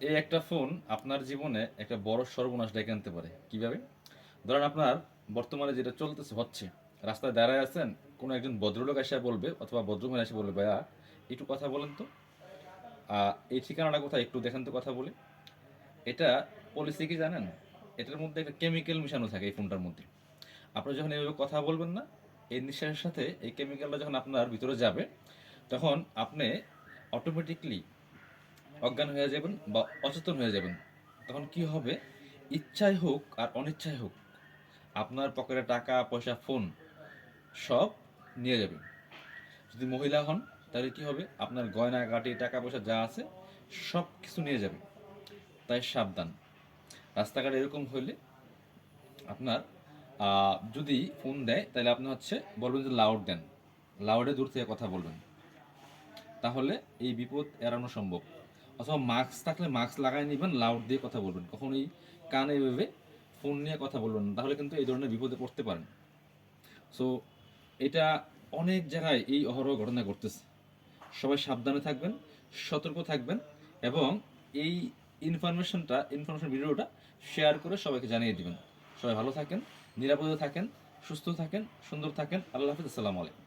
এই একটা ফোন আপনার জীবনে একটা বড় সর্বনাশ ডেকে আনতে পারে। কিভাবে? ধরেন আপনার বর্তমানে যেটা চলতেছে হচ্ছে, রাস্তায় দাঁড়ায় আছেন, কোনো একজন ভদ্রলোক এসে বলবে অথবা ভদ্রমহিলা এসে বলবে, ভাইয়া একটু কথা বলেন তো, এই ঠিকানাটা কোথায় একটু দেখেন তো, কথা বলে। এটা পলিসি কি জানেন? এটার মধ্যে একটা কেমিক্যাল মিশানো থাকে এই ফোনটার মধ্যে। আপনি যখন এইভাবে কথা বলবেন না, এই নিঃশ্বাসের সাথে এই কেমিক্যালটা যখন আপনার ভিতরে যাবে, তখন আপনি অটোমেটিকলি অজ্ঞান হয়ে যাবেন বা অচেতন হয়ে যাবেন। তখন কি হবে? ইচ্ছাই হোক আর অনিচ্ছাই হোক, আপনার পকেটে টাকা পয়সা ফোন সব নিয়ে যাবে। যদি মহিলা হন তাহলে কি হবে? আপনার গয়না গাটি টাকা পয়সা যা আছে সব কিছু নিয়ে যাবে। তাই সাবধান। রাস্তাঘাটে এরকম হইলে আপনার যদি ফোন দেয় তাহলে আপনি হচ্ছে বলবেন যে লাউড দেন, লাউডে দূর থেকে কথা বলবেন। তাহলে এই বিপদ এড়ানো সম্ভব। অথবা মাস্ক থাকলে মাস্ক লাগাই নেবেন, লাউড দিয়ে কথা বলবেন, কখনোই কানে ভেবে ফোন নিয়ে কথা বলবেন না, তাহলে কিন্তু এই ধরনের বিপদে পড়তে পারেন। সো এটা অনেক জায়গায় এই অহরহ ঘটনা ঘটতেছে। সবাই সাবধানে থাকবেন, সতর্ক থাকবেন, এবং এই ইনফরমেশন ভিডিওটা শেয়ার করে সবাইকে জানিয়ে দিবেন। সবাই ভালো থাকেন, নিরাপদে থাকেন, সুস্থ থাকেন, সুন্দর থাকেন। আল্লাহ হাফিজ, আসসালামু আলাইকুম।